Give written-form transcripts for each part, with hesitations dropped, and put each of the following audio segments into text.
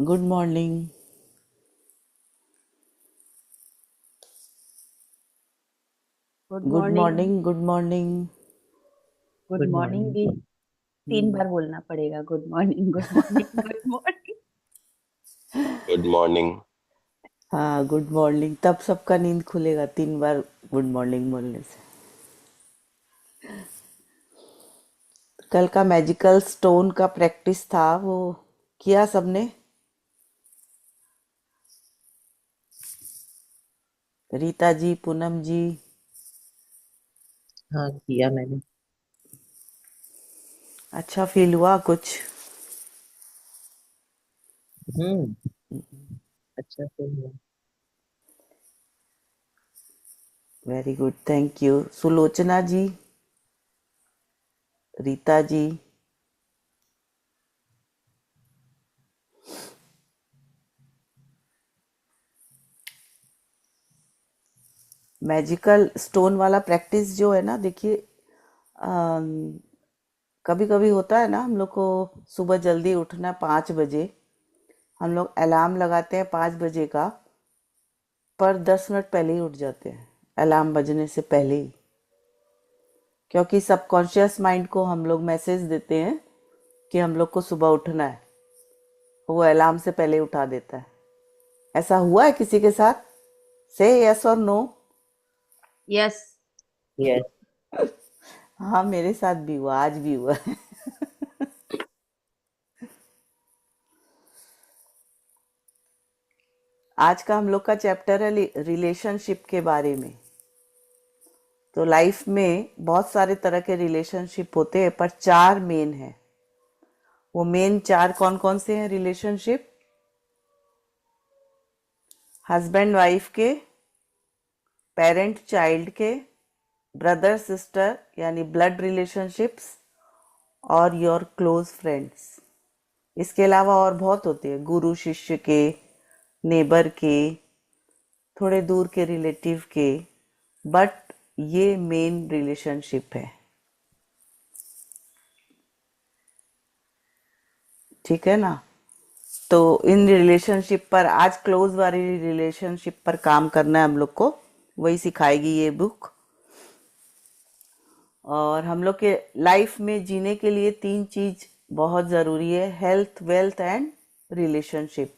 Good morning. Good good morning. Morning. Good morning. Good good morning morning. भी तीन हम्म। बार बोलना पड़ेगा। Good morning, good morning, good morning. Good morning. हाँ, good morning, तब सबका नींद खुलेगा 3 बार गुड मॉर्निंग बोलने से। कल का मैजिकल स्टोन का प्रैक्टिस था, वो किया सबने? रीता जी, पूनम जी। हाँ, किया मैंने। अच्छा फील हुआ कुछ? हम्म। अच्छा फिर हुआ। Very good, thank you. Sulochana ji, Rita ji. Magical stone वाला प्रैक्टिस जो है ना, देखिए, कभी कभी होता है ना, हम लोग को सुबह जल्दी उठना 5 बजे। हम लोग अलार्म लगाते हैं 5 बजे का, पर 10 मिनट पहले ही उठ जाते हैं, अलार्म बजने से पहले ही। क्योंकि सबकॉन्शियस माइंड को हम लोग मैसेज देते हैं कि हम लोग को सुबह उठना है, वो अलार्म से पहले उठा देता है। ऐसा हुआ है किसी के साथ? से यस और नो। यस। यस। हाँ, मेरे साथ भी हुआ, आज भी हुआ है। आज का हम लोग का चैप्टर है रिलेशनशिप के बारे में। तो लाइफ में बहुत सारे तरह के रिलेशनशिप होते हैं, पर 4 मेन है। वो मेन 4 कौन कौन से हैं रिलेशनशिप? हस्बैंड वाइफ के, पेरेंट चाइल्ड के, ब्रदर सिस्टर यानी ब्लड रिलेशनशिप्स, और योर क्लोज फ्रेंड्स। इसके अलावा और बहुत होते हैं, गुरु शिष्य के, नेबर के, थोड़े दूर के रिलेटिव के, बट ये मेन रिलेशनशिप है। ठीक है ना? तो इन रिलेशनशिप पर आज, क्लोज वाली रिलेशनशिप पर काम करना है हम लोग को, वही सिखाएगी ये बुक। और हम लोग के लाइफ में जीने के लिए 3 चीज बहुत ज़रूरी है, हेल्थ, वेल्थ एंड रिलेशनशिप।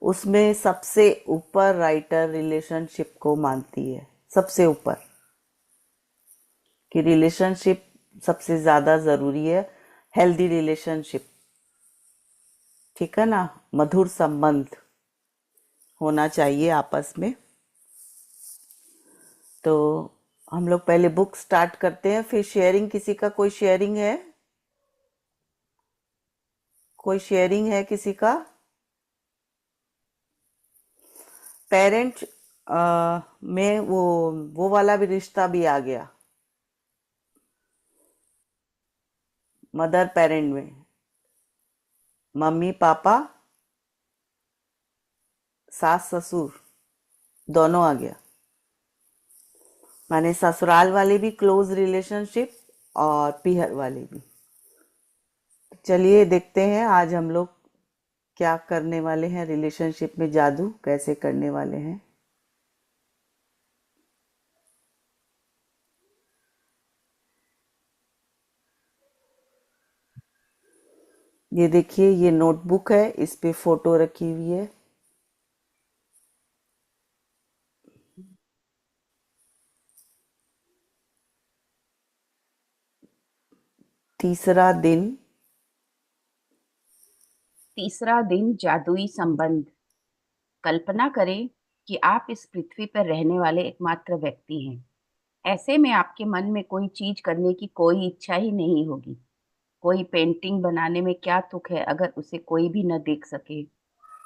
उसमें सबसे ऊपर राइटर रिलेशनशिप को मानती है, सबसे ऊपर, कि रिलेशनशिप सबसे ज़्यादा ज़रूरी है, हेल्दी रिलेशनशिप। ठीक है ना? मधुर संबंध होना चाहिए आपस में। तो हम लोग पहले बुक स्टार्ट करते हैं, फिर शेयरिंग। किसी का कोई शेयरिंग है? कोई शेयरिंग है किसी का? पेरेंट में वो वाला भी रिश्ता भी आ गया, मदर पेरेंट में, मम्मी पापा, सास ससुर, दोनों आ गया। माने ससुराल वाले भी क्लोज रिलेशनशिप और पीहर वाले भी। चलिए देखते हैं आज हम लोग क्या करने वाले हैं, रिलेशनशिप में जादू कैसे करने वाले हैं। ये देखिए, ये नोटबुक है, इस पे फोटो रखी हुई है। तीसरा दिन। तीसरा दिन जादुई संबंध। कल्पना करें कि आप इस पृथ्वी पर रहने वाले एकमात्र व्यक्ति हैं। ऐसे में आपके मन में कोई चीज करने की कोई इच्छा ही नहीं होगी। कोई पेंटिंग बनाने में क्या तुक है अगर उसे कोई भी न देख सके।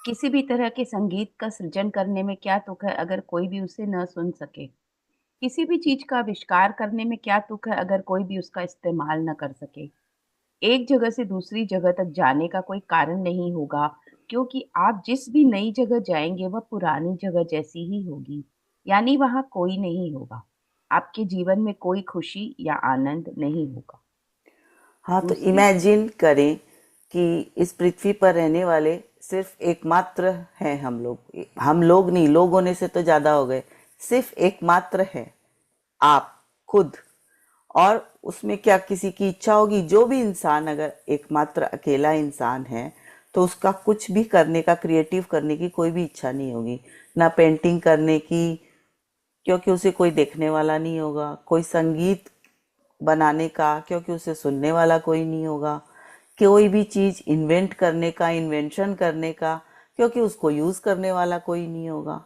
किसी भी तरह के संगीत का सृजन करने में क्या तुक है अगर कोई भी उसे न सुन सके। किसी भी चीज का आविष्कार करने में क्या तुक है अगर कोई भी उसका इस्तेमाल न कर सके। एक जगह से दूसरी जगह तक जाने का कोई कारण नहीं होगा, क्योंकि आप जिस भी नई जगह जाएंगे वह पुरानी जगह जैसी ही होगी। यानी वहां कोई नहीं होगा। आपके जीवन में कोई खुशी या आनंद नहीं होगा। हाँ, तो दूसरी इमेजिन करें कि इस पृथ्वी पर रहने वाले सिर्फ एकमात्र हैं हम लोग नहीं, लोग होने से तो ज्यादा हो गए, सिर्फ एकमात्र है आप खुद। और उसमें क्या किसी की इच्छा होगी? जो भी इंसान अगर एकमात्र अकेला इंसान है तो उसका कुछ भी करने का, क्रिएटिव करने की कोई भी इच्छा नहीं होगी, ना पेंटिंग करने की, क्योंकि उसे कोई देखने वाला नहीं होगा, कोई संगीत बनाने का, क्योंकि उसे सुनने वाला कोई नहीं होगा, कोई भी चीज इन्वेंट करने का, इन्वेंशन करने का, क्योंकि उसको यूज करने वाला कोई नहीं होगा,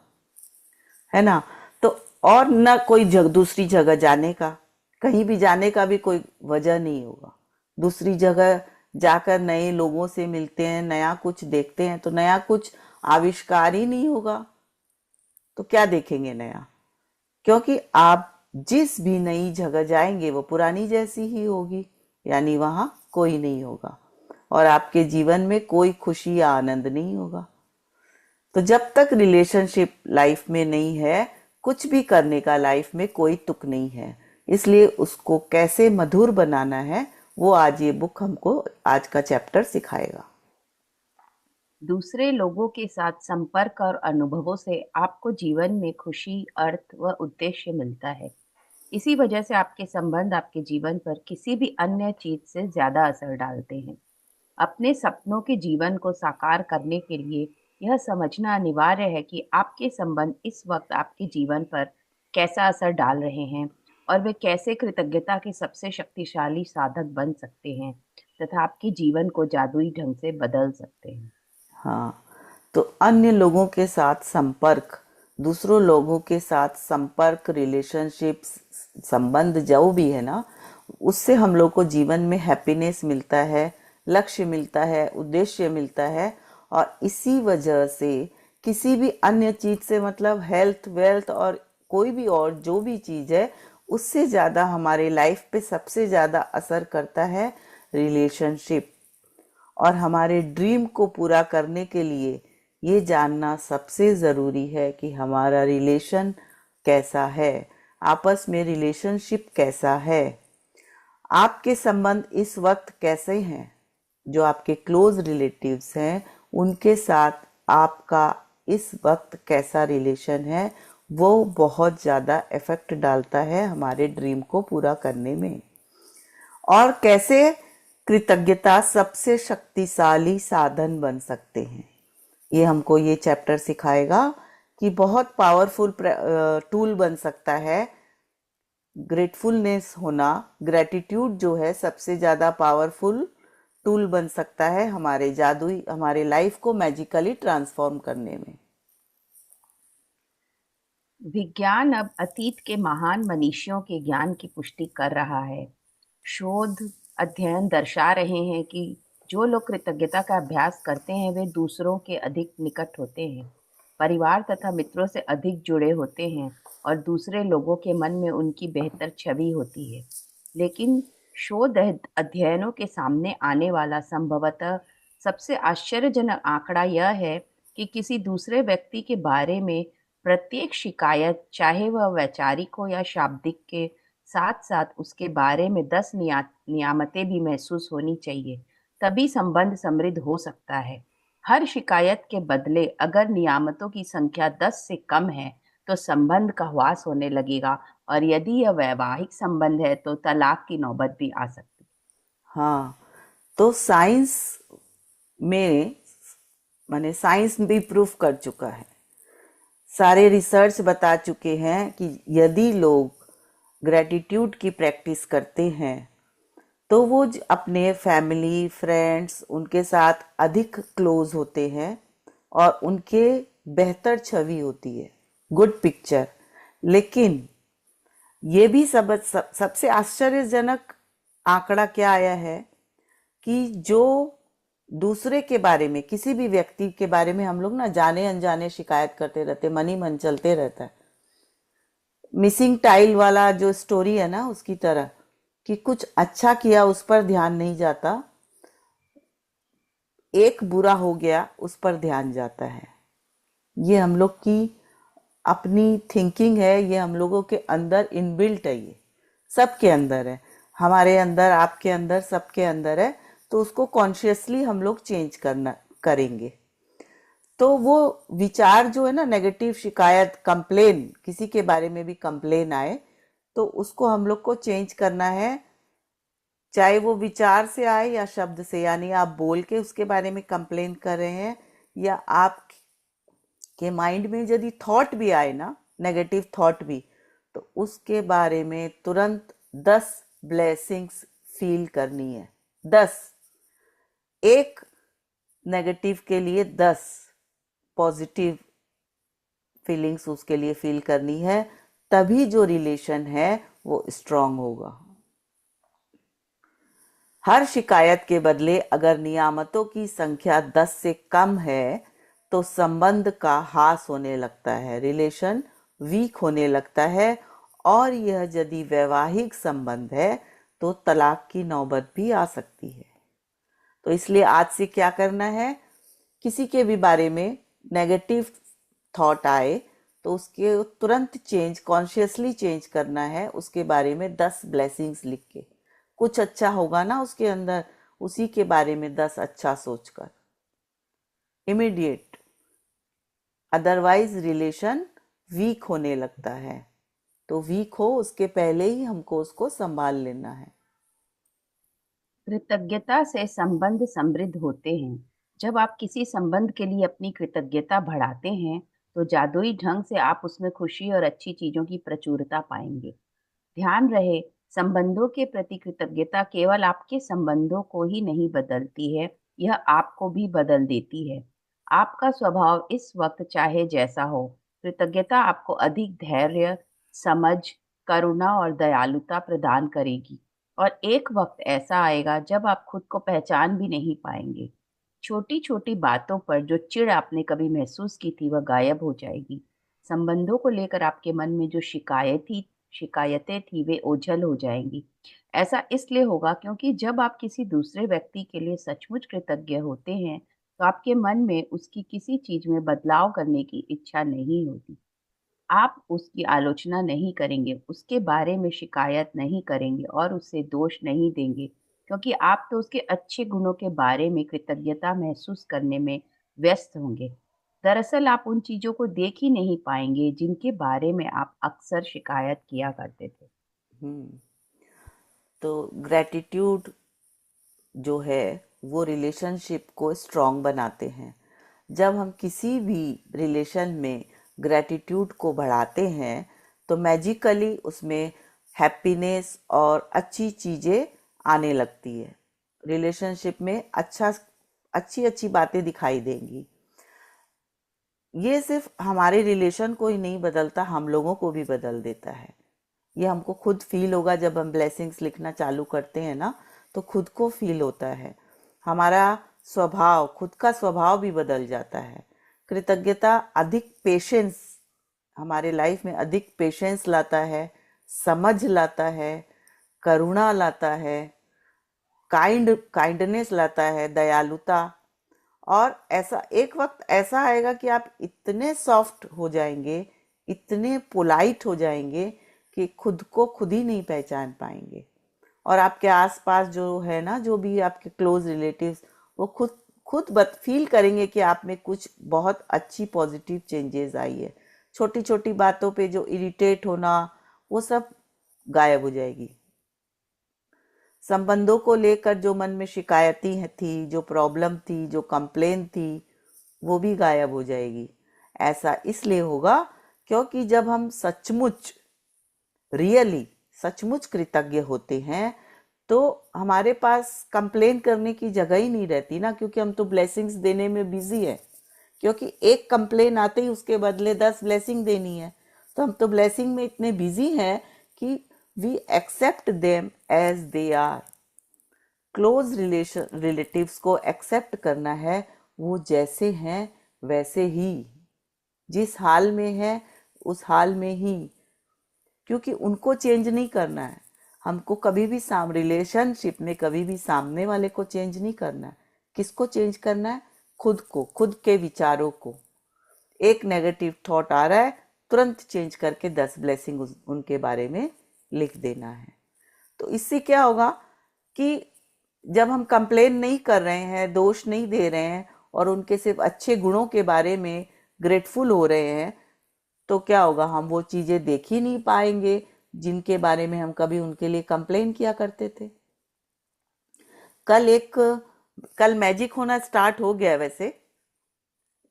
है ना। तो और न कोई दूसरी जगह जाने का, कहीं भी जाने का भी कोई वजह नहीं होगा। दूसरी जगह जाकर नए लोगों से मिलते हैं, नया कुछ देखते हैं, तो नया कुछ आविष्कार ही नहीं होगा, तो क्या देखेंगे नया? क्योंकि आप जिस भी नई जगह जाएंगे वो पुरानी जैसी ही होगी, यानी वहां कोई नहीं होगा और आपके जीवन में कोई खुशी या आनंद नहीं होगा। तो जब तक रिलेशनशिप लाइफ में नहीं है, कुछ भी करने का लाइफ में कोई तुक नहीं है। इसलिए उसको कैसे मधुर बनाना है वो आज ये बुक हमको, आज का चैप्टर सिखाएगा। दूसरे लोगों के साथ संपर्क और अनुभवों से आपको जीवन में खुशी, अर्थ व उद्देश्य मिलता है। इसी वजह से आपके संबंध आपके जीवन पर किसी भी अन्य चीज से ज्यादा असर डालते हैं। अपने सपनों के जीवन को साकार करने के लिए यह समझना अनिवार्य है कि आपके संबंध इस वक्त आपके जीवन पर कैसा असर डाल रहे हैं और वे कैसे कृतज्ञता के सबसे शक्तिशाली साधक बन सकते हैं तथा आपके जीवन को जादुई ढंग से बदल सकते हैं। हाँ, तो अन्य लोगों के साथ संपर्क, दूसरों लोगों के साथ संपर्क, रिलेशनशिप, संबंध जो भी है ना, उससे हम लोग को जीवन में हैप्पीनेस मिलता है, लक्ष्य मिलता है, उद्देश्य मिलता है। और इसी वजह से किसी भी अन्य चीज से, मतलब हेल्थ, वेल्थ और कोई भी और जो भी चीज है, उससे ज्यादा हमारे लाइफ पे सबसे ज्यादा असर करता है रिलेशनशिप। और हमारे ड्रीम को पूरा करने के लिए ये जानना सबसे ज़रूरी है कि हमारा रिलेशन कैसा है, आपस में रिलेशनशिप कैसा है, आपके संबंध इस वक्त कैसे हैं, जो आपके क्लोज रिलेटिव्स हैं उनके साथ आपका इस वक्त कैसा रिलेशन है, वो बहुत ज़्यादा इफेक्ट डालता है हमारे ड्रीम को पूरा करने में। और कैसे कृतज्ञता सबसे शक्तिशाली साधन बन सकते हैं, ये हमको ये चैप्टर सिखाएगा कि बहुत पावरफुल टूल बन सकता है। ग्रेटफुलनेस होना, ग्रेटिट्यूड जो है सबसे ज़्यादा पावरफुल टूल बन सकता है हमारे जादुई, हमारे लाइफ को मैजिकली ट्रांसफॉर्म करने में। विज्ञान अब अतीत के महान मनीषियों के ज्ञान की पुष्टि कर रहा है। शोध अध्ययन दर्शा रहे हैं कि जो लोग कृतज्ञता का अभ्यास करते हैं वे दूसरों के अधिक निकट होते हैं, परिवार तथा मित्रों से अधिक जुड़े होते हैं और दूसरे लोगों के मन में उनकी बेहतर छवि होती है। लेकिन शोध अध्ययनों के सामने आने वाला संभवतः सबसे आश्चर्यजनक आंकड़ा यह है कि किसी दूसरे व्यक्ति के बारे में प्रत्येक शिकायत, चाहे वह वैचारिक हो या शाब्दिक, के साथ साथ उसके बारे में 10 नियामतें भी महसूस होनी चाहिए, तभी संबंध समृद्ध हो सकता है। हर शिकायत के बदले अगर नियामतों की संख्या 10 से कम है तो संबंध का ह्रास होने लगेगा और यदि यह वैवाहिक संबंध है तो तलाक की नौबत भी आ सकती है। हाँ, तो साइंस में, माने साइंस भी प्रूफ कर चुका है, सारे रिसर्च बता चुके हैं कि यदि लोग ग्रेटिट्यूड की प्रैक्टिस करते हैं तो वो अपने फैमिली, फ्रेंड्स, उनके साथ अधिक क्लोज होते हैं और उनके बेहतर छवि होती है, गुड पिक्चर। लेकिन ये भी सबसे आश्चर्यजनक आंकड़ा क्या आया है कि जो दूसरे के बारे में, किसी भी व्यक्ति के बारे में हम लोग ना जाने अनजाने शिकायत करते रहते, मन ही मन चलते रहता है, मिसिंग टाइल वाला जो स्टोरी है ना, उसकी तरह, कि कुछ अच्छा किया उस पर ध्यान नहीं जाता, एक बुरा हो गया उस पर ध्यान जाता है। ये हम लोग की अपनी थिंकिंग है, ये हम लोगों के अंदर इनबिल्ट है, ये सबके अंदर है, हमारे अंदर, आपके अंदर, सबके अंदर है। तो उसको कॉन्शियसली हम लोग चेंज करेंगे। तो वो विचार जो है ना, नेगेटिव शिकायत, कंप्लेन, किसी के बारे में भी कंप्लेन आए तो उसको हम लोग को चेंज करना है, चाहे वो विचार से आए या शब्द से। यानी आप बोल के उसके बारे में कंप्लेन कर रहे हैं, या आप के माइंड में यदि थॉट भी आए ना, नेगेटिव थॉट भी, तो उसके बारे में तुरंत 10 ब्लेसिंग्स फील करनी है। 10, एक नेगेटिव के लिए 10 पॉजिटिव फीलिंग्स उसके लिए फील करनी है, तभी जो रिलेशन है वो स्ट्रांग होगा। हर शिकायत के बदले अगर नियामतों की संख्या 10 से कम है तो संबंध का ह्रास होने लगता है, रिलेशन वीक होने लगता है, और यह यदि वैवाहिक संबंध है तो तलाक की नौबत भी आ सकती है। तो इसलिए आज से क्या करना है, किसी के भी बारे में नेगेटिव थॉट आए तो उसके तुरंत चेंज, कॉन्शियसली चेंज करना है, उसके बारे में 10 ब्लेसिंग्स लिख के। कुछ अच्छा होगा ना उसके अंदर, उसी के बारे में 10 अच्छा सोचकर, इमीडिएट। अदरवाइज रिलेशन वीक होने लगता है, तो वीक हो उसके पहले ही हमको उसको संभाल लेना है। कृतज्ञता से संबंध समृद्ध होते हैं। जब आप किसी संबंध के लिए अपनी कृतज्ञता बढ़ाते हैं, तो जादुई ढंग से आप उसमें खुशी और अच्छी चीजों की प्रचुरता पाएंगे। ध्यान रहे, संबंधों के प्रति कृतज्ञता केवल आपके संबंधों को ही नहीं बदलती है, यह आपको भी बदल देती है। आपका स्वभाव इस वक्त चाहे जैसा हो, कृतज्ञता आपको अधिक धैर्य, समझ, करुणा और दयालुता प्रदान करेगी। और एक वक्त ऐसा आएगा जब आप खुद को पहचान भी नहीं पाएंगे। छोटी छोटी बातों पर जो चिढ़ आपने कभी महसूस की थी, वह गायब हो जाएगी। संबंधों को लेकर आपके मन में जो शिकायतें थी, वे ओझल हो जाएंगी। ऐसा इसलिए होगा क्योंकि जब आप किसी दूसरे व्यक्ति के लिए सचमुच कृतज्ञ होते हैं, तो आपके मन में उसकी किसी चीज में बदलाव करने की इच्छा नहीं होती। आप उसकी आलोचना नहीं करेंगे, उसके बारे में शिकायत नहीं करेंगे और उसे दोष नहीं देंगे, क्योंकि आप तो उसके अच्छे गुणों के बारे में कृतज्ञता महसूस करने में व्यस्त होंगे। दरअसल आप उन चीजों को देख ही नहीं पाएंगे जिनके बारे में आप अक्सर शिकायत किया करते थे। तो ग्रैटिट्यूड जो है वो रिलेशनशिप को स्ट्रांग बनाते हैं। जब हम किसी भी रिलेशन में ग्रैटिट्यूड को बढ़ाते हैं तो मैजिकली उसमें हैप्पीनेस और अच्छी चीज़ें आने लगती है। रिलेशनशिप में अच्छी अच्छी बातें दिखाई देंगी। ये सिर्फ हमारे रिलेशन को ही नहीं बदलता, हम लोगों को भी बदल देता है। ये हमको खुद फील होगा जब हम ब्लेसिंग्स लिखना चालू करते हैं ना, तो खुद को फील होता है। हमारा स्वभाव, खुद का स्वभाव भी बदल जाता है। कृतज्ञता अधिक पेशेंस, हमारे लाइफ में अधिक पेशेंस लाता है, समझ लाता है, करुणा लाता है, काइंडनेस लाता है, दयालुता। और ऐसा एक वक्त ऐसा आएगा कि आप इतने सॉफ्ट हो जाएंगे, इतने पोलाइट हो जाएंगे कि खुद को खुद ही नहीं पहचान पाएंगे। और आपके आसपास जो है ना, जो भी आपके क्लोज रिलेटिव्स, वो खुद खुद फील करेंगे कि आप में कुछ बहुत अच्छी पॉजिटिव चेंजेस आई है। छोटी छोटी बातों पे जो इरिटेट होना, वो सब गायब हो जाएगी। संबंधों को लेकर जो मन में शिकायतें थी, जो प्रॉब्लम थी, जो कंप्लेन थी, वो भी गायब हो जाएगी। ऐसा इसलिए होगा क्योंकि जब हम सचमुच, रियली सचमुच कृतज्ञ होते हैं तो हमारे पास कंप्लेन करने की जगह ही नहीं रहती ना, क्योंकि हम तो ब्लेसिंग्स देने में बिजी है। क्योंकि एक कंप्लेन आते ही उसके बदले 10 ब्लेसिंग देनी है, तो हम तो ब्लेसिंग में इतने बिजी हैं कि we accept them as they are. Close relatives को एक्सेप्ट करना है, वो जैसे हैं वैसे ही, जिस हाल में है उस हाल में ही, क्योंकि उनको चेंज नहीं करना है। हमको कभी भी रिलेशनशिप में कभी भी सामने वाले को चेंज नहीं करना है। किसको चेंज करना है? खुद को, खुद के विचारों को। एक नेगेटिव थॉट आ रहा है, तुरंत चेंज करके 10 ब्लेसिंग उनके बारे में लिख देना है। तो इससे क्या होगा कि जब हम कंप्लेन नहीं कर रहे हैं, दोष नहीं दे रहे हैं, और उनके सिर्फ अच्छे गुणों के बारे में ग्रेटफुल हो रहे हैं, तो क्या होगा, हम वो चीजें देख ही नहीं पाएंगे जिनके बारे में हम कभी उनके लिए कंप्लेन किया करते थे। कल मैजिक होना स्टार्ट हो गया है वैसे,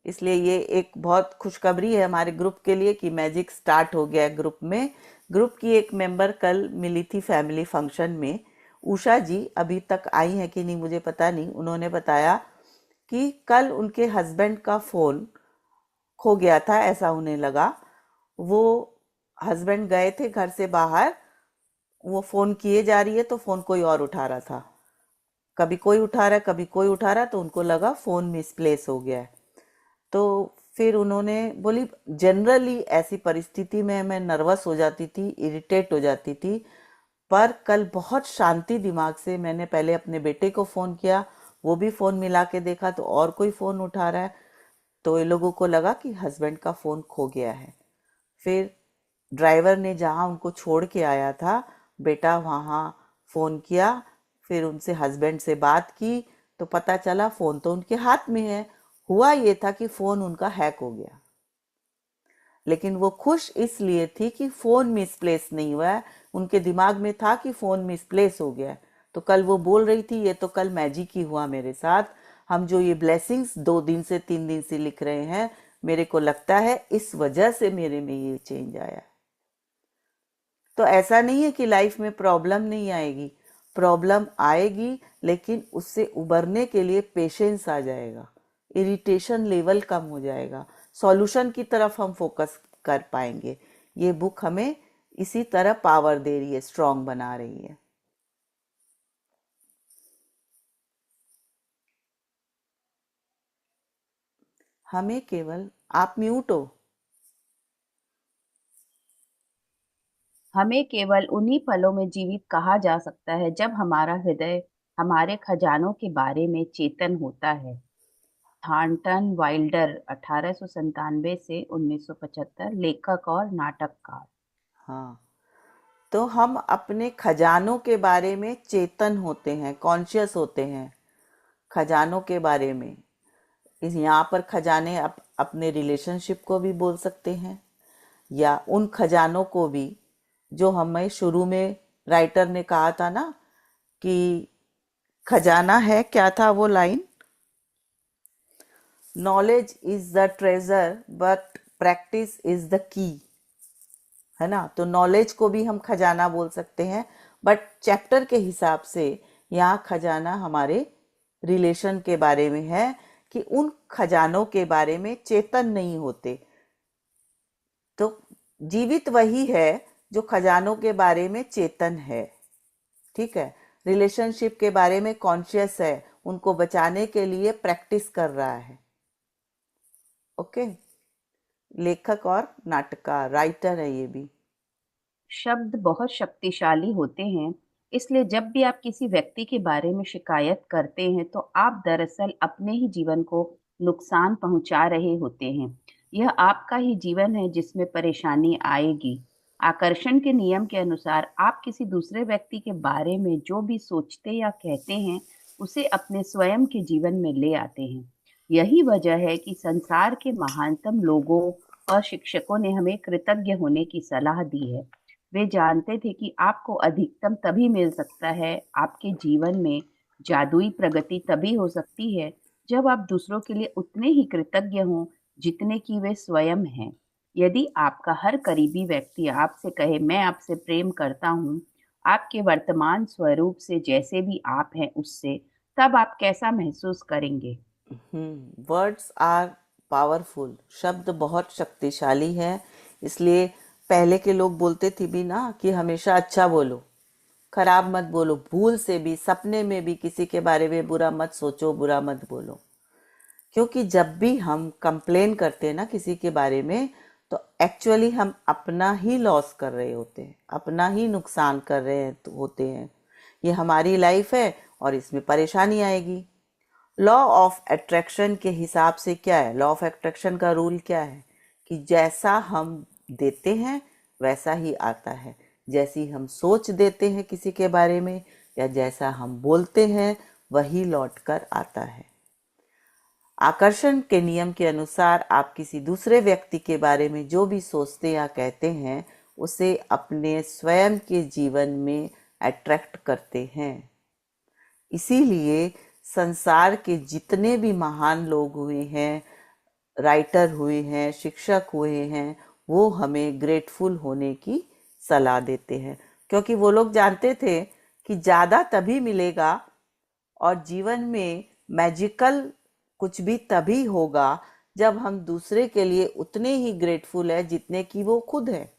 इसलिए ये एक बहुत खुशखबरी है हमारे ग्रुप के लिए कि मैजिक स्टार्ट हो गया है ग्रुप में। ग्रुप की एक मेंबर कल मिली थी फैमिली फंक्शन में, उषा जी, अभी तक आई है कि नहीं मुझे पता नहीं। उन्होंने बताया कि कल उनके हस्बैंड का फोन खो गया था, ऐसा उन्हें लगा। वो हस्बैंड गए थे घर से बाहर, वो फोन किए जा रही है तो फोन कोई और उठा रहा था, कभी कोई उठा रहा है कभी कोई उठा रहा है, तो उनको लगा फोन मिसप्लेस हो गया है। तो फिर उन्होंने बोली, जनरली ऐसी परिस्थिति में मैं नर्वस हो जाती थी, इरिटेट हो जाती थी, पर कल बहुत शांति दिमाग से मैंने पहले अपने बेटे को फ़ोन किया, वो भी फ़ोन मिला के देखा तो और कोई फ़ोन उठा रहा है, तो ये लोगों को लगा कि हस्बैंड का फ़ोन खो गया है। फिर ड्राइवर ने जहाँ उनको छोड़ के आया था, बेटा वहाँ फ़ोन किया, फिर उनसे हस्बैंड से बात की, तो पता चला फ़ोन तो उनके हाथ में है। हुआ ये था कि फ़ोन उनका हैक हो गया, लेकिन वो खुश इसलिए थी कि फ़ोन मिसप्लेस नहीं हुआ है, उनके दिमाग में था कि फ़ोन मिसप्लेस हो गया है। तो कल वो बोल रही थी, ये तो कल मैजिक ही हुआ मेरे साथ। हम जो ये ब्लेसिंग्स 2 दिन से 3 दिन से लिख रहे हैं, मेरे को लगता है इस वजह से मेरे में ये चेंज आया। तो ऐसा नहीं है कि लाइफ में प्रॉब्लम नहीं आएगी, प्रॉब्लम आएगी, लेकिन उससे उबरने के लिए पेशेंस आ जाएगा, इरिटेशन लेवल कम हो जाएगा, सॉल्यूशन की तरफ हम फोकस कर पाएंगे। ये बुक हमें इसी तरह पावर दे रही है, स्ट्रांग बना रही है। हमें केवल, आप म्यूट हो। हमें केवल उन्हीं पलों में जीवित कहा जा सकता है जब हमारा हृदय हमारे खजानों के बारे में चेतन होता है। थॉर्नटन वाइल्डर, 1897 से 1975, लेखक और नाटककार। हाँ, तो हम अपने खजानों के बारे में चेतन होते हैं, कॉन्शियस होते हैं खजानों के बारे में। इस यहाँ पर खजाने अपने रिलेशनशिप को भी बोल सकते हैं, या उन खजानों को भी जो हमें शुरू में राइटर ने कहा था ना कि खजाना है, क्या था वो line, knowledge is the treasure but practice is the key, है ना। तो नॉलेज को भी हम खजाना बोल सकते हैं, बट चैप्टर के हिसाब से यहाँ खजाना हमारे रिलेशन के बारे में है, कि उन खजानों के बारे में चेतन नहीं होते। तो जीवित वही है जो खजानों के बारे में चेतन है, ठीक है। रिलेशनशिप के बारे में कॉन्शियस है, उनको बचाने के लिए प्रैक्टिस कर रहा है। ओके, लेखक और नाटककार, राइटर है ये भी। शब्द बहुत शक्तिशाली होते हैं, इसलिए जब भी आप किसी व्यक्ति के बारे में शिकायत करते हैं तो आप दरअसल अपने ही जीवन को नुकसान पहुंचा रहे होते हैं। यह आपका ही जीवन है जिसमें परेशानी आएगी। आकर्षण के नियम के अनुसार आप किसी दूसरे व्यक्ति के बारे में जो भी सोचते या कहते हैं, उसे अपने स्वयं के जीवन में ले आते हैं। यही वजह है कि संसार के महानतम लोगों और शिक्षकों ने हमें कृतज्ञ होने की सलाह दी है। वे जानते थे कि आपको अधिकतम तभी मिल सकता है, आपके जीवन में जादुई प्रगति तभी हो सकती है जब आप दूसरों के लिए उतने ही कृतज्ञ हों जितने कि वे स्वयं हैं। यदि आपका हर करीबी व्यक्ति आपसे कहे, मैं आपसे प्रेम करता हूँ, आपके वर्तमान स्वरूप से, जैसे भी आप हैं उससे, तब आप कैसा महसूस करेंगे? वर्ड्स आर पावरफुल, शब्द बहुत शक्तिशाली है। इसलिए पहले के लोग बोलते थे भी ना कि हमेशा अच्छा बोलो, खराब मत बोलो, भूल से भी सपने में भी किसी के बारे में बुरा मत सोचो, बुरा मत बोलो। क्योंकि जब भी हम कंप्लेन करते हैं ना किसी के बारे में, तो एक्चुअली हम अपना ही लॉस कर रहे होते हैं, अपना ही नुकसान कर रहे होते हैं। ये हमारी लाइफ है और इसमें परेशानी आएगी। लॉ ऑफ अट्रैक्शन के हिसाब से क्या है, लॉ ऑफ अट्रैक्शन का रूल क्या है, कि जैसा हम देते हैं वैसा ही आता है। जैसी हम सोच देते हैं किसी के बारे में, या जैसा हम बोलते हैं, वही लौट कर आता है। आकर्षण के नियम के अनुसार आप किसी दूसरे व्यक्ति के बारे में जो भी सोचते या कहते हैं उसे अपने स्वयं के जीवन में अट्रैक्ट करते हैं। इसीलिए संसार के जितने भी महान लोग हुए हैं, राइटर हुए हैं, शिक्षक हुए हैं, वो हमें ग्रेटफुल होने की सलाह देते हैं, क्योंकि वो लोग जानते थे कि ज़्यादा तभी मिलेगा और जीवन में मैजिकल कुछ भी तभी होगा जब हम दूसरे के लिए उतने ही ग्रेटफुल है जितने कि वो खुद है।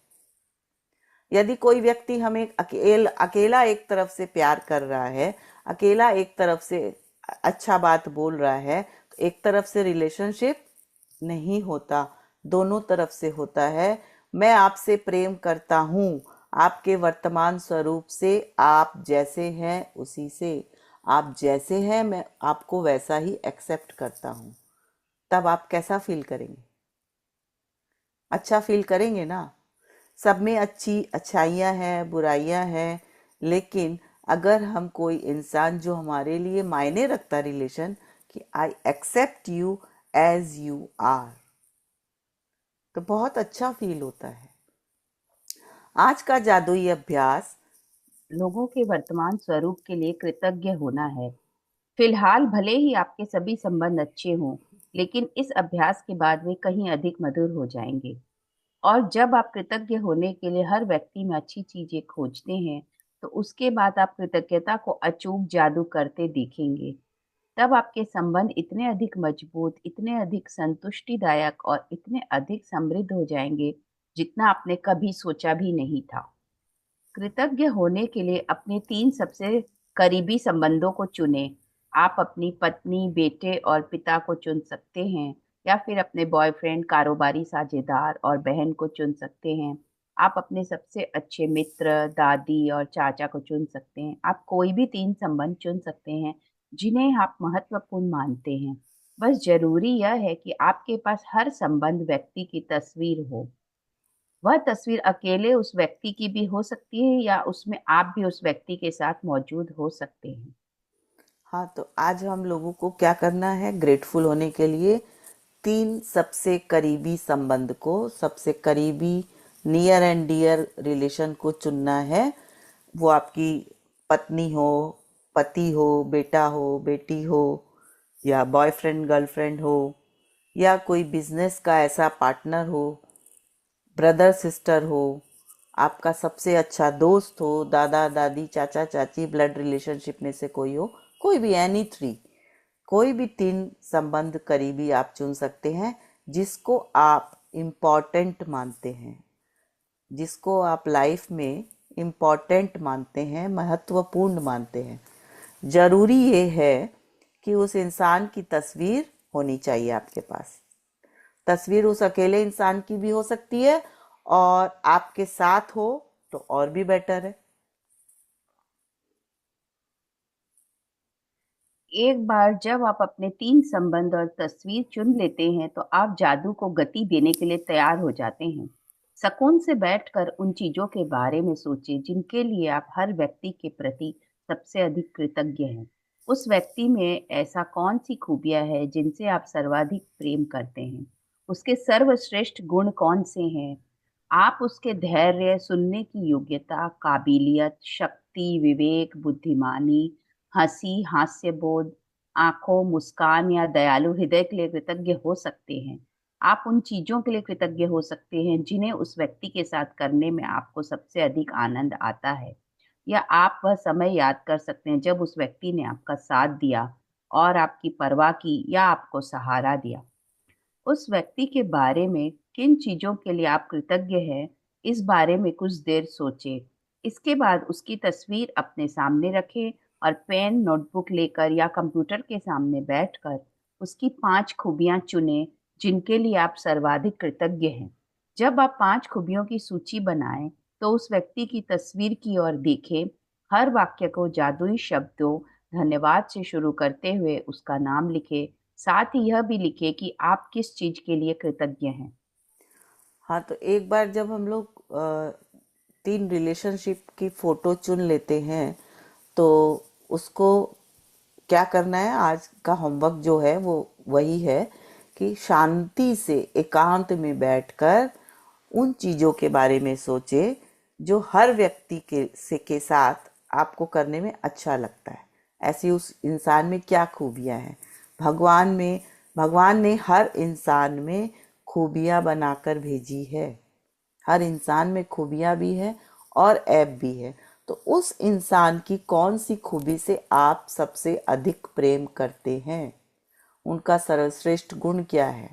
यदि कोई व्यक्ति हमें अकेला एक तरफ से प्यार कर रहा है, अकेला एक तरफ से अच्छा बात बोल रहा है, तो एक तरफ से रिलेशनशिप नहीं होता, दोनों तरफ से होता है। मैं आपसे प्रेम करता हूँ, आपके वर्तमान स्वरूप से, आप जैसे हैं उसी से, आप जैसे हैं मैं आपको वैसा ही एक्सेप्ट करता हूँ। तब आप कैसा फील करेंगे? अच्छा फील करेंगे ना? सब में अच्छाइयाँ हैं, बुराइयाँ हैं, लेकिन अगर हम कोई इंसान जो हमारे लिए मायने रखता रिलेशन, कि I accept you as you are, तो बहुत अच्छा फील होता है। आज का जादुई अभ्यास लोगों के वर्तमान स्वरूप के लिए कृतज्ञ होना है। फिलहाल भले ही आपके सभी संबंध अच्छे हों, लेकिन इस अभ्यास के बाद वे कहीं अधिक मधुर हो जाएंगे। और जब आप कृतज्ञ होने के लिए हर व्यक्ति में अच्छी चीजें खोजते हैं, तो उसके बाद आप कृतज्ञता को अचूक जादू करते दिखेंगे। तब आपके संबंध इतने अधिक मजबूत, इतने अधिक संतुष्टिदायक और इतने अधिक समृद्ध हो जाएंगे, जितना आपने कभी सोचा भी नहीं था। कृतज्ञ होने के लिए अपने 3 सबसे करीबी संबंधों को चुनें। आप अपनी पत्नी, बेटे और पिता को चुन सकते हैं, या फिर अपने बॉयफ्रेंड, कारोबारी साझेदार और बहन को चुन सकते हैं। आप अपने सबसे अच्छे मित्र, दादी और चाचा को चुन सकते हैं। आप कोई भी 3 संबंध चुन सकते हैं, जिन्हें आप महत्वपूर्ण मानते हैं। बस ज़रूरी यह है कि आपके पास हर संबंध व्यक्ति की तस्वीर हो। वह तस्वीर अकेले उस व्यक्ति की भी हो सकती है, या उसमें आप भी उस व्यक्ति के साथ मौजूद हो सकते हैं। हाँ, तो आज हम लोगों को क्या करना है ग्रेटफुल होने के लिए? 3 सबसे करीबी संबंध को, सबसे करीबी नियर एंड डियर रिलेशन को चुनना है। वो आपकी पत्नी हो, पति हो, बेटा हो, बेटी हो, या बॉयफ्रेंड गर्लफ्रेंड हो, या कोई बिजनेस का ऐसा पार्टनर हो, ब्रदर सिस्टर हो, आपका सबसे अच्छा दोस्त हो, दादा दादी, चाचा चाची, ब्लड रिलेशनशिप में से कोई हो, कोई भी, एनी 3, कोई भी 3 संबंध करीबी आप चुन सकते हैं जिसको आप इम्पॉर्टेंट मानते हैं, जिसको आप लाइफ में इम्पॉर्टेंट मानते हैं, महत्वपूर्ण मानते हैं। जरूरी ये है कि उस इंसान की तस्वीर होनी चाहिए आपके पास। तस्वीर उस अकेले इंसान की भी हो सकती है, और आपके साथ हो तो और भी बेटर है। एक बार जब आप अपने 3 संबंध और तस्वीर चुन लेते हैं, तो आप जादू को गति देने के लिए तैयार हो जाते हैं। सुकून से बैठकर उन चीजों के बारे में सोचें जिनके लिए आप हर व्यक्ति के प्रति सबसे अधिक कृतज्ञ हैं। उस व्यक्ति में ऐसा कौन सी खूबियां हैं जिनसे आप सर्वाधिक प्रेम करते हैं? उसके सर्वश्रेष्ठ गुण कौन से हैं? आप उसके धैर्य, सुनने की योग्यता, काबिलियत, शक्ति, विवेक, बुद्धिमानी, हंसी, हास्यबोध, आंखों, मुस्कान या दयालु हृदय के लिए कृतज्ञ हो सकते हैं। आप उन चीजों के लिए कृतज्ञ हो सकते हैं जिन्हें उस व्यक्ति के साथ करने में आपको सबसे अधिक आनंद आता है, या आप वह समय याद कर सकते हैं जब उस व्यक्ति ने आपका साथ दिया और आपकी परवाह की या आपको सहारा दिया। उस व्यक्ति के बारे में किन चीज़ों के लिए आप कृतज्ञ हैं, इस बारे में कुछ देर सोचें। इसके बाद उसकी तस्वीर अपने सामने रखें और पेन, नोटबुक लेकर या कंप्यूटर के सामने बैठकर उसकी 5 खूबियाँ चुनें जिनके लिए आप सर्वाधिक कृतज्ञ हैं। जब आप 5 खूबियों की सूची बनाएं, तो उस व्यक्ति की तस्वीर की ओर देखें। हर वाक्य को जादुई शब्दों धन्यवाद से शुरू करते हुए उसका नाम लिखें। साथ ही यह भी लिखें कि आप किस चीज के लिए कृतज्ञ हैं। हाँ, तो एक बार जब हम लोग 3 रिलेशनशिप की फ़ोटो चुन लेते हैं, तो उसको क्या करना है, आज का होमवर्क जो है वो वही है कि शांति से एकांत में बैठकर उन चीज़ों के बारे में सोचे जो हर व्यक्ति के साथ आपको करने में अच्छा लगता है। ऐसी उस इंसान में क्या खूबियाँ हैं। भगवान ने हर इंसान में खूबियाँ बनाकर भेजी है। हर इंसान में खूबियाँ भी है और ऐब भी है। तो उस इंसान की कौन सी खूबी से आप सबसे अधिक प्रेम करते हैं? उनका सर्वश्रेष्ठ गुण क्या है?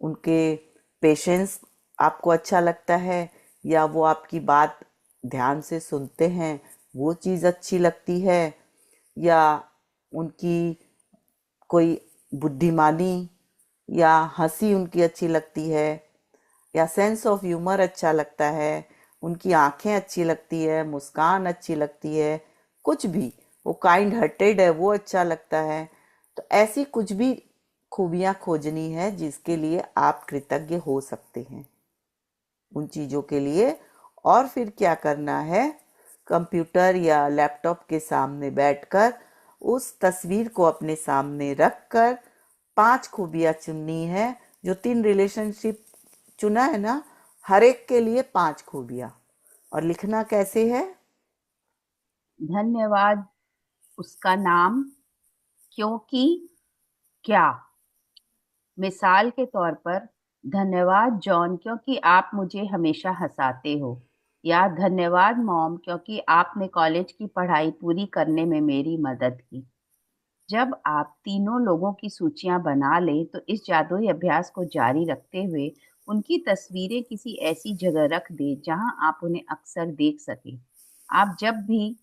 उनके पेशेंस आपको अच्छा लगता है, या वो आपकी बात ध्यान से सुनते हैं वो चीज़ अच्छी लगती है, या उनकी कोई बुद्धिमानी या हंसी उनकी अच्छी लगती है, या सेंस ऑफ ह्यूमर अच्छा लगता है, उनकी आंखें अच्छी लगती है, मुस्कान अच्छी लगती है, कुछ भी, वो काइंड हार्टेड है वो अच्छा लगता है। तो ऐसी कुछ भी खूबियाँ खोजनी है जिसके लिए आप कृतज्ञ हो सकते हैं उन चीज़ों के लिए। और फिर क्या करना है, कंप्यूटर या लैपटॉप के सामने बैठकर उस तस्वीर को अपने सामने रखकर 5 खूबियाँ चुननी है। जो 3 रिलेशनशिप चुना है ना, हर एक के लिए 5 खूबियाँ। और लिखना कैसे है? धन्यवाद, उसका नाम, क्योंकि, क्या। मिसाल के तौर पर, धन्यवाद जॉन क्योंकि आप मुझे हमेशा हंसाते हो, या धन्यवाद मॉम क्योंकि आपने कॉलेज की पढ़ाई पूरी करने में मेरी मदद की। जब आप तीनों लोगों की सूचियां बना लें तो इस जादुई अभ्यास को जारी रखते हुए उनकी तस्वीरें किसी ऐसी जगह रख दें जहां आप उन्हें अक्सर देख सकें। आप जब भी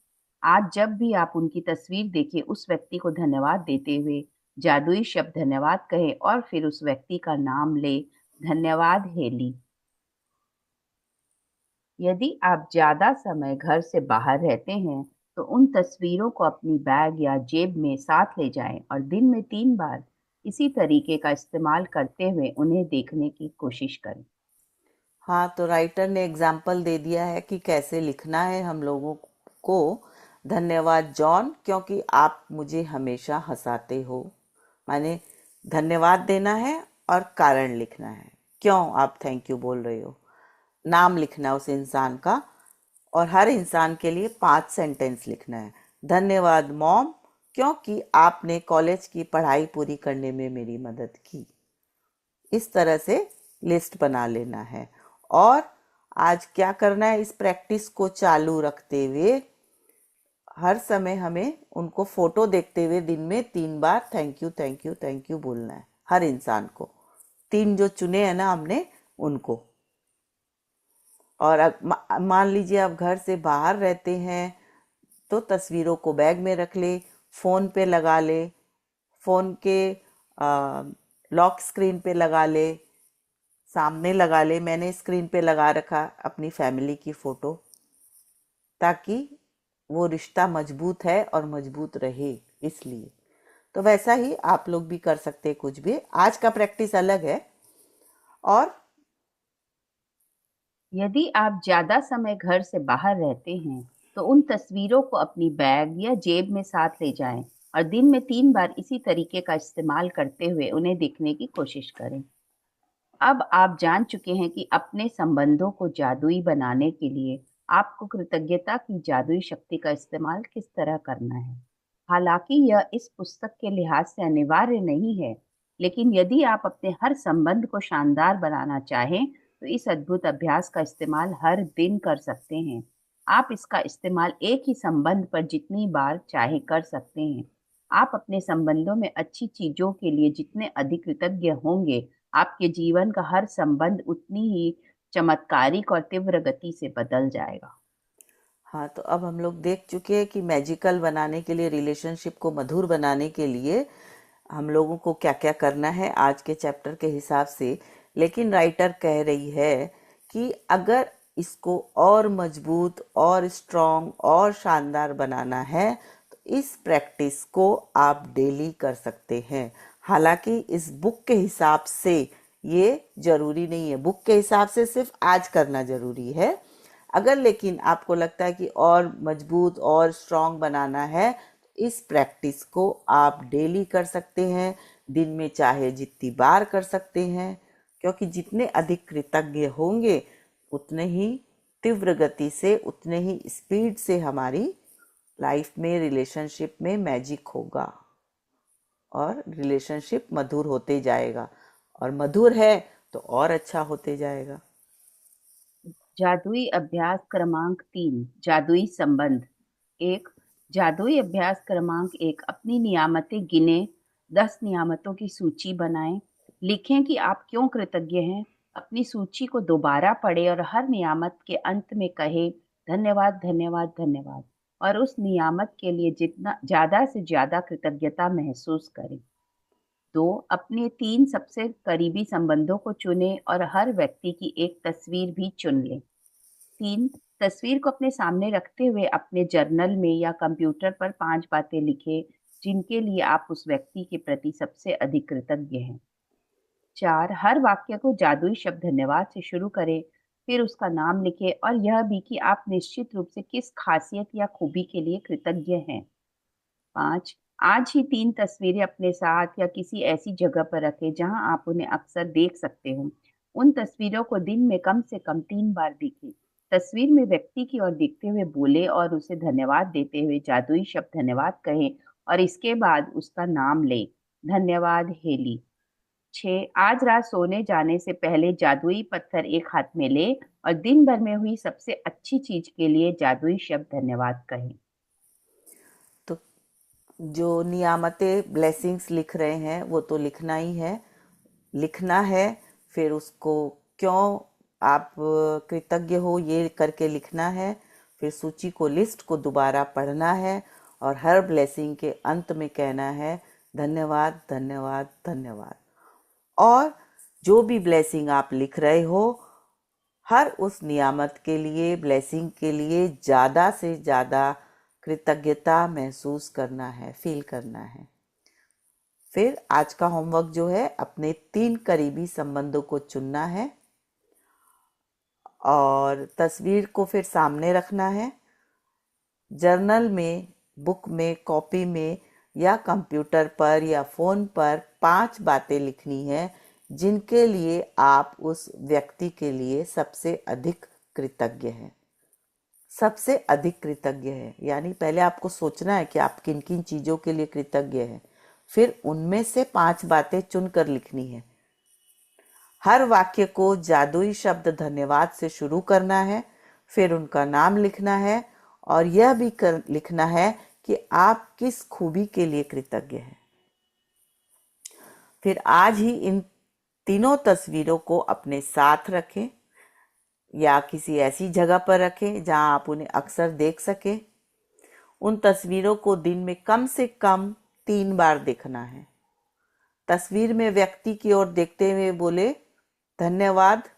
आज जब भी आप उनकी तस्वीर देखें, उस व्यक्ति को धन्यवाद देते हुए जादुई शब्द धन्यवाद कहें और फिर उस व्यक्ति का नाम लें। धन्यवाद हेली। यदि आप ज़्यादा समय घर से बाहर रहते हैं, तो उन तस्वीरों को अपनी बैग या जेब में साथ ले जाएं और दिन में 3 बार इसी तरीके का इस्तेमाल करते हुए उन्हें देखने की कोशिश करें। हाँ, तो राइटर ने एग्जाम्पल दे दिया है कि कैसे लिखना है हम लोगों को। धन्यवाद जॉन क्योंकि आप मुझे हमेशा हंसाते हो, माने धन्यवाद देना है और कारण लिखना है, क्यों आप थैंक यू बोल रहे हो। नाम लिखना है उस इंसान का, और हर इंसान के लिए 5 सेंटेंस लिखना है। धन्यवाद मॉम क्योंकि आपने कॉलेज की पढ़ाई पूरी करने में मेरी मदद की। इस तरह से लिस्ट बना लेना है। और आज क्या करना है, इस प्रैक्टिस को चालू रखते हुए हर समय हमें उनको फोटो देखते हुए दिन में 3 बार thank you thank you thank you बोलना है, हर इंसान को। 3 जो चुने हैं ना हमने उनको। और मान लीजिए आप घर से बाहर रहते हैं तो तस्वीरों को बैग में रख ले, फ़ोन पे लगा ले, फ़ोन के लॉक स्क्रीन पे लगा ले, सामने लगा ले। मैंने स्क्रीन पे लगा रखा अपनी फैमिली की फ़ोटो, ताकि वो रिश्ता मजबूत है और मजबूत रहे, इसलिए। तो वैसा ही आप लोग भी कर सकते हैं कुछ भी। आज का प्रैक्टिस अलग है। और यदि आप ज़्यादा समय घर से बाहर रहते हैं, तो उन तस्वीरों को अपनी बैग या जेब में साथ ले जाएं और दिन में 3 बार इसी तरीके का इस्तेमाल करते हुए उन्हें देखने की कोशिश करें। अब आप जान चुके हैं कि अपने संबंधों को जादुई बनाने के लिए आपको कृतज्ञता की जादुई शक्ति का इस्तेमाल किस तरह करना है। हालांकि यह इस पुस्तक के लिहाज से अनिवार्य नहीं है, लेकिन यदि आप अपने हर संबंध को शानदार बनाना चाहें, तो इस अद्भुत अभ्यास का इस्तेमाल हर दिन कर सकते हैं। आप इसका इस्तेमाल एक ही संबंध पर जितनी बार चाहे कर सकते हैं। आप अपने संबंधों में अच्छी चीजों के लिए जितने अधिक कृतज्ञ होंगे, आपके जीवन का हर संबंध उतनी ही चमत्कारिक और तीव्र गति से बदल जाएगा। हाँ, तो अब हम लोग देख चुके हैं कि मैजिकल बनाने के लिए, रिलेशनशिप को मधुर बनाने के लिए हम लोगों को क्या क्या करना है आज के चैप्टर के हिसाब से। लेकिन राइटर कह रही है कि अगर इसको और मजबूत और स्ट्रॉन्ग और शानदार बनाना है तो इस प्रैक्टिस को आप डेली कर सकते हैं। हालांकि इस बुक के हिसाब से ये जरूरी नहीं है, बुक के हिसाब से सिर्फ आज करना जरूरी है। अगर लेकिन आपको लगता है कि और मजबूत और स्ट्रॉन्ग बनाना है, इस प्रैक्टिस को आप डेली कर सकते हैं, दिन में चाहे जितनी बार कर सकते हैं, क्योंकि जितने अधिक कृतज्ञ होंगे उतने ही तीव्र गति से, उतने ही स्पीड से हमारी लाइफ में, रिलेशनशिप में मैजिक होगा और रिलेशनशिप मधुर होते जाएगा, और मधुर है तो और अच्छा होते जाएगा। जादुई अभ्यास क्रमांक 3, जादुई संबंध। 1, जादुई अभ्यास क्रमांक 1, अपनी नियामतें गिने, 10 नियामतों की सूची बनाएं। लिखें कि आप क्यों कृतज्ञ हैं। अपनी सूची को दोबारा पढ़ें और हर नियामत के अंत में कहें धन्यवाद, धन्यवाद, धन्यवाद, और उस नियामत के लिए जितना ज़्यादा से ज़्यादा कृतज्ञता महसूस करें। 2, अपने 3 सबसे करीबी संबंधों को चुनें और हर व्यक्ति की एक तस्वीर भी चुन लें। 3, तस्वीर को अपने सामने रखते हुए अपने जर्नल में या कंप्यूटर पर 5 बातें लिखें जिनके लिए आप उस व्यक्ति के प्रति सबसे अधिक कृतज्ञ हैं। 4, हर वाक्य को जादुई शब्द धन्यवाद से शुरू करें, फिर उसका नाम लिखें और यह भी कि आप निश्चित रूप से किस खासियत या खूबी के लिए कृतज्ञ हैं। 5, आज ही 3 तस्वीरें अपने साथ या किसी ऐसी जगह पर रखें जहां आप उन्हें अक्सर देख सकते हो। उन तस्वीरों को दिन में कम से कम 3 बार देखें। तस्वीर में व्यक्ति की ओर देखते हुए बोले और उसे धन्यवाद देते हुए जादुई शब्द धन्यवाद कहें और इसके बाद उसका नाम लें। धन्यवाद हेली। 6, आज रात सोने जाने से पहले जादुई पत्थर एक हाथ में लें और दिन भर में हुई सबसे अच्छी चीज के लिए जादुई शब्द धन्यवाद कहें। तो जो नियामतें, ब्लेसिंग्स लिख रहे हैं वो तो लिखना ही है, लिखना है, फिर उसको क्यों आप कृतज्ञ हो ये करके लिखना है, फिर सूची को, लिस्ट को दोबारा पढ़ना है और हर ब्लेसिंग के अंत में कहना है धन्यवाद, धन्यवाद, धन्यवाद। और जो भी ब्लेसिंग आप लिख रहे हो, हर उस नियामत के लिए, ब्लेसिंग के लिए ज़्यादा से ज़्यादा कृतज्ञता महसूस करना है, फील करना है। फिर आज का होमवर्क जो है, अपने 3 करीबी संबंधों को चुनना है और तस्वीर को फिर सामने रखना है। जर्नल में, बुक में, कॉपी में या कंप्यूटर पर या फ़ोन पर 5 बातें लिखनी है जिनके लिए आप उस व्यक्ति के लिए सबसे अधिक कृतज्ञ हैं। सबसे अधिक कृतज्ञ है, यानी पहले आपको सोचना है कि आप किन किन चीज़ों के लिए कृतज्ञ हैं, फिर उनमें से 5 बातें चुनकर लिखनी है। हर वाक्य को जादुई शब्द धन्यवाद से शुरू करना है, फिर उनका नाम लिखना है और यह भी लिखना है कि आप किस खूबी के लिए कृतज्ञ हैं। फिर आज ही इन तीनों तस्वीरों को अपने साथ रखें या किसी ऐसी जगह पर रखें जहां आप उन्हें अक्सर देख सकें। उन तस्वीरों को दिन में कम से कम 3 बार देखना है। तस्वीर में व्यक्ति की ओर देखते हुए बोले धन्यवाद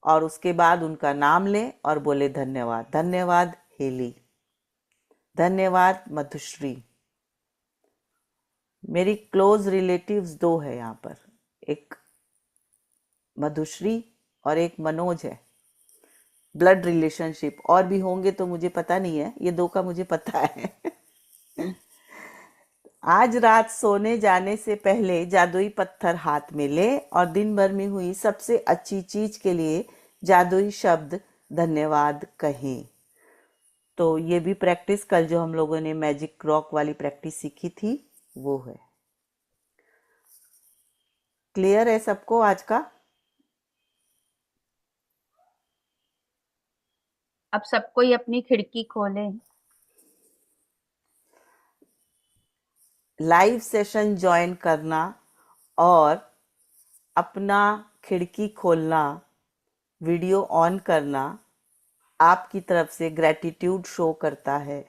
और उसके बाद उनका नाम लें और बोले धन्यवाद, धन्यवाद हेली, धन्यवाद मधुश्री। मेरी क्लोज रिलेटिव्स 2 है यहाँ पर, एक मधुश्री और एक मनोज है। ब्लड रिलेशनशिप और भी होंगे तो मुझे पता नहीं है, ये 2 का मुझे पता है। आज रात सोने जाने से पहले जादुई पत्थर हाथ में ले और दिन भर में हुई सबसे अच्छी चीज के लिए जादुई शब्द धन्यवाद कहें। तो ये भी प्रैक्टिस कल जो हम लोगों ने मैजिक रॉक वाली प्रैक्टिस सीखी थी वो है। क्लियर है सबको आज का? अब सब कोई अपनी खिड़की खोलें। लाइव सेशन ज्वाइन करना और अपना खिड़की खोलना, वीडियो ऑन करना आपकी तरफ से ग्रेटिट्यूड शो करता है।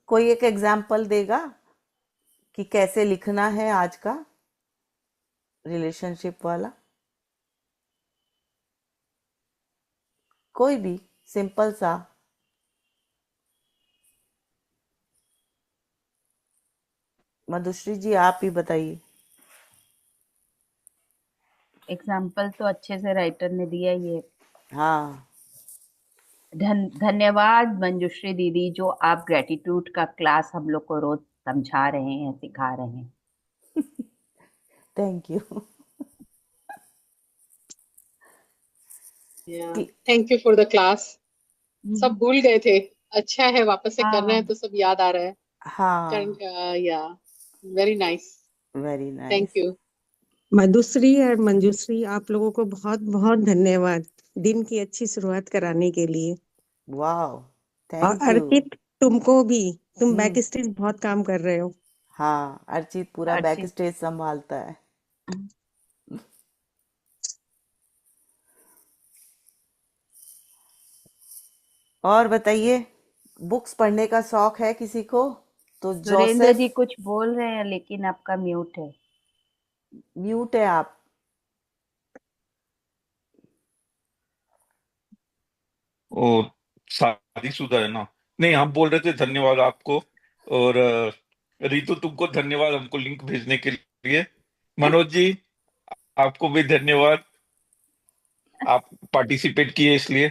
कोई एक एग्जाम्पल देगा कि कैसे लिखना है आज का रिलेशनशिप वाला? कोई भी सिंपल सा। मधुश्री जी आप ही बताइए। एग्जाम्पल तो अच्छे से राइटर ने दिया ही है। हाँ, धन्यवाद मंजुश्री दीदी, जो आप ग्रेटिट्यूड का क्लास हम लोग को रोज समझा रहे हैं, सिखा रहे हैं। Thank you. या thank you for the class. सब भूल गए थे, अच्छा है वापस से कर रहे हैं हाँ तो सब याद आ रहा है। हाँ, या very nice, very thank nice. You. Madhushree और मंजूश्री, आप लोगों को बहुत बहुत धन्यवाद दिन की अच्छी शुरुआत कराने के लिए। वाह, और थैंक यू। अर्पित, तुमको भी, तुम बैक हम्म। स्टेज बहुत काम कर रहे हो। हाँ, अर्चित पूरा बैक अर्चित। स्टेज संभालता है। और बताइए, बुक्स पढ़ने का शौक है किसी को? तो सुरेंद्र जी जोसेफ, कुछ बोल रहे हैं लेकिन आपका म्यूट है। म्यूट है आप। और शादीशुदा है ना? नहीं, हम बोल रहे थे धन्यवाद आपको। और रितु, तुमको धन्यवाद हमको लिंक भेजने के लिए। मनोज जी, आपको भी धन्यवाद, आप पार्टिसिपेट किए इसलिए।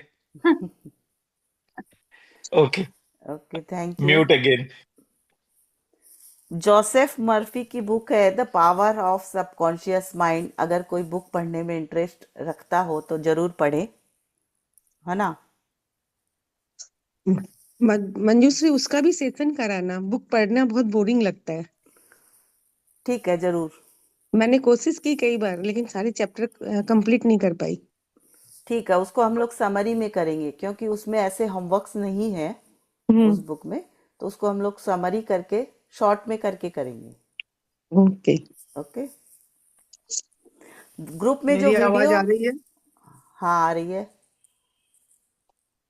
Okay, okay, thank you. Mute again. Joseph Murphy की बुक है the power of subconscious mind. अगर कोई बुक पढ़ने में इंटरेस्ट रखता हो तो जरूर पढ़े, है ना? मंजूश्री, उसका भी सेशन कराना, बुक पढ़ना बहुत बोरिंग लगता है। ठीक है, जरूर। मैंने कोशिश की कई बार, लेकिन सारे चैप्टर कंप्लीट नहीं कर पाई। ठीक है, उसको हम लोग समरी में करेंगे क्योंकि उसमें ऐसे होमवर्क्स नहीं है उस हम्म। बुक में। तो उसको हम लोग समरी करके शॉर्ट में करके करेंगे। ओके। ओके। ग्रुप में जो मेरी आवाज वीडियो, आ रही है? हाँ आ रही है।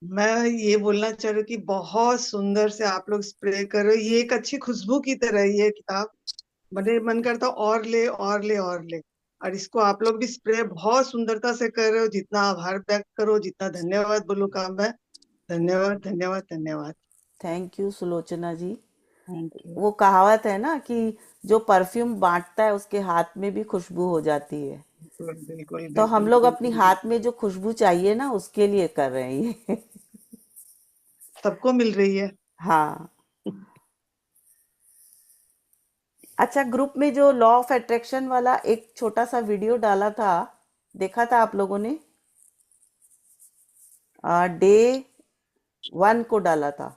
मैं ये बोलना चाह रही हूँ कि बहुत सुंदर से आप लोग स्प्रे कर रहे हो, ये एक अच्छी खुशबू की तरह है ये किताब। बड़े मन करता और ले और ले और ले। और इसको आप लोग भी स्प्रे बहुत सुंदरता से कर रहे हो, जितना आभार व्यक्त करो, जितना धन्यवाद बोलो काम है। धन्यवाद धन्यवाद धन्यवाद। Thank you Sulochana ji. Thank you. वो कहावत है ना कि जो परफ्यूम बांटता है उसके हाथ में भी खुशबू हो जाती है। बिल्कुल बिल्कुल तो हम बिल्कुल लोग अपनी बिल्कुल हाथ में जो खुशबू चाहिए ना उसके लिए कर रहे हैं ये। सबको मिल रही है। हाँ। अच्छा, ग्रुप में जो लॉ ऑफ अट्रैक्शन वाला एक छोटा सा वीडियो डाला था, देखा था आप लोगों ने? डे 1 को डाला था,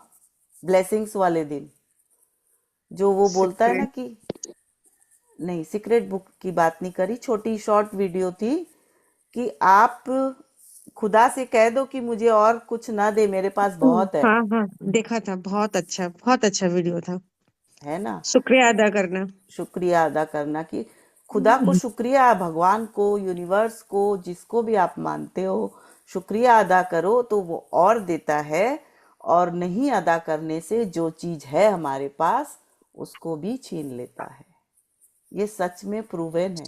ब्लेसिंग्स वाले दिन। जो वो बोलता है ना सीक्रेट। कि, नहीं सीक्रेट बुक की बात नहीं करी, छोटी शॉर्ट वीडियो थी कि आप खुदा से कह दो कि मुझे और कुछ ना दे, मेरे पास बहुत हाँ हाँ, देखा था, बहुत अच्छा वीडियो था। है ना? शुक्रिया अदा करना। शुक्रिया अदा करना कि खुदा को शुक्रिया, भगवान को, यूनिवर्स को, जिसको भी आप मानते हो, शुक्रिया अदा करो तो वो और देता है। और नहीं अदा करने से जो चीज है हमारे पास उसको भी छीन लेता है। ये सच में प्रूवन है।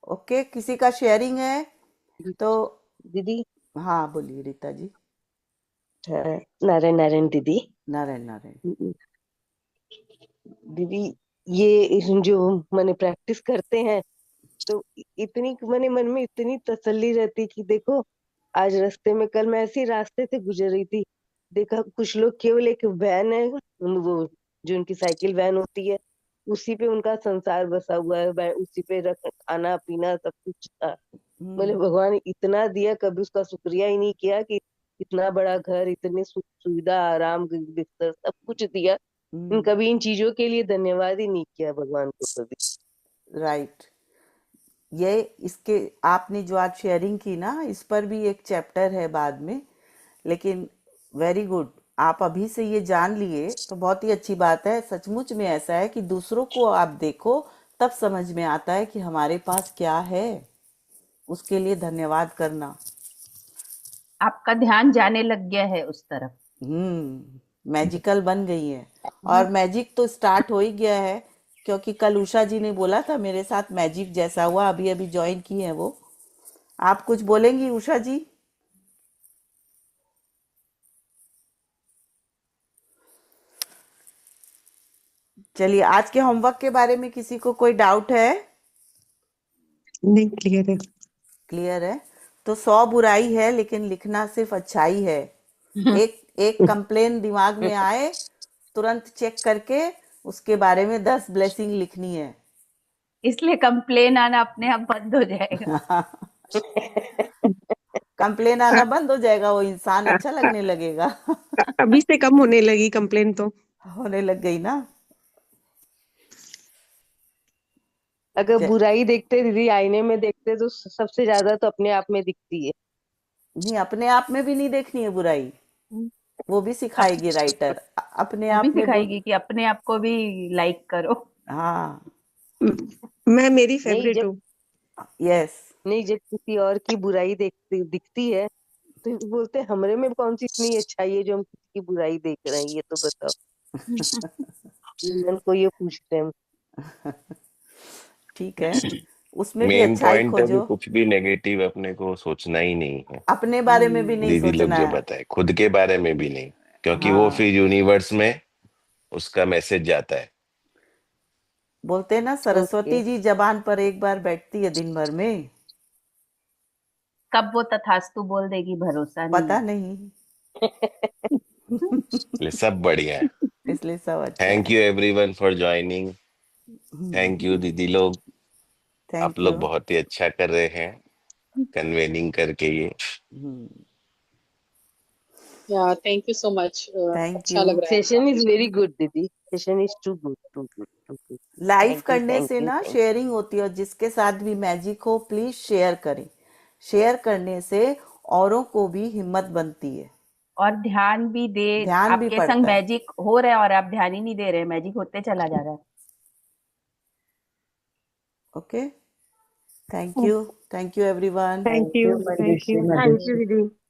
ओके, किसी का शेयरिंग है तो? दीदी। हाँ बोलिए रीता जी। हाँ, नारायण नारायण दीदी। नारायण नारायण। दीदी, ये जो मैंने प्रैक्टिस करते हैं तो इतनी मैंने मन में इतनी तसल्ली रहती कि देखो, आज रास्ते में, कल मैं ऐसे ही रास्ते से गुजर रही थी, देखा कुछ लोग केवल एक वैन है, वो जो उनकी साइकिल वैन होती है, उसी पे उनका संसार बसा हुआ है, उसी पे रख खाना पीना सब कुछ था। बोले हम्म। भगवान इतना दिया, कभी उसका शुक्रिया ही नहीं किया कि इतना बड़ा घर, इतनी सुख सुविधा, आराम, बिस्तर, सब कुछ दिया। हम्म। कभी इन चीजों के लिए धन्यवाद ही नहीं किया भगवान को कभी। राइट। ये इसके आपने जो आज शेयरिंग की ना, इस पर भी एक चैप्टर है बाद में, लेकिन वेरी गुड। आप अभी से ये जान लिए तो बहुत ही अच्छी बात है। सचमुच में ऐसा है कि दूसरों को आप देखो तब समझ में आता है कि हमारे पास क्या है, उसके लिए धन्यवाद करना। आपका ध्यान जाने लग गया है उस तरफ। मैजिकल बन गई है। और मैजिक तो स्टार्ट हो ही गया है क्योंकि कल उषा जी ने बोला था मेरे साथ मैजिक जैसा हुआ, अभी अभी ज्वाइन की है वो। आप कुछ बोलेंगी उषा जी? चलिए, आज के होमवर्क के बारे में किसी को कोई डाउट है? नहीं, क्लियर है। क्लियर है? तो 100 बुराई है लेकिन लिखना सिर्फ अच्छाई है। एक एक कंप्लेन दिमाग में आए, तुरंत चेक करके उसके बारे में 10 ब्लेसिंग लिखनी है। इसलिए कंप्लेन आना अपने आप बंद हो जाएगा। कंप्लेन आना बंद हो जाएगा, वो इंसान अच्छा लगने लगेगा। अभी से कम होने लगी कंप्लेन तो। होने लग गई ना। अगर ज- बुराई देखते दीदी, आईने में देखते तो सबसे ज्यादा तो अपने आप में दिखती है। नहीं, अपने आप में भी नहीं देखनी है बुराई, वो भी अप, सिखाएगी राइटर। अपने वो भी आप में सिखाएगी कि अपने आप को भी लाइक करो। हाँ, मैं मेरी नहीं फेवरेट जब हूँ। यस। नहीं जब किसी और की बुराई देखती दिखती है तो बोलते हैं, हमरे में कौन सी इतनी अच्छाई है जो हम किसी की बुराई देख रहे हैं, ये तो बताओ। मन को ये पूछते हैं। ठीक है, उसमें भी मेन अच्छाई पॉइंट है कि खोजो। कुछ भी नेगेटिव अपने को सोचना ही नहीं है। अपने बारे में भी नहीं दीदी लोग सोचना जो है। बताए, खुद के बारे में भी नहीं, क्योंकि वो हाँ, फिर यूनिवर्स में उसका मैसेज जाता है। बोलते हैं ना, ओके। सरस्वती जी जबान पर एक बार बैठती है दिन भर में। कब वो तथास्तु बोल देगी, भरोसा नहीं पता है। नहीं। इसलिए सब बढ़िया है। इसलिए सब अच्छा थैंक है। You everyone for joining. Thank you दीदी लोग, आप थैंक लोग यू। बहुत ही अच्छा कर रहे हैं कन्वेनिंग करके ये। या thank you so much, thank अच्छा यू। लग रहा है सेशन काफी। इज वेरी गुड दीदी, session is too good, too good, too good. Live thank you, करने थैंक से यू, ना थैंक शेयरिंग होती है, और जिसके साथ भी मैजिक हो प्लीज शेयर करें। शेयर करने से औरों को भी हिम्मत बनती है, और ध्यान भी दे। ध्यान भी आपके संग पड़ता है। मैजिक हो रहा है और आप ध्यान ही नहीं दे रहे, मैजिक होते चला जा रहा है। Okay, thank you. Thank you everyone. Thank thank you, you thank Manjushree you, thank you Madhushree. दीदी।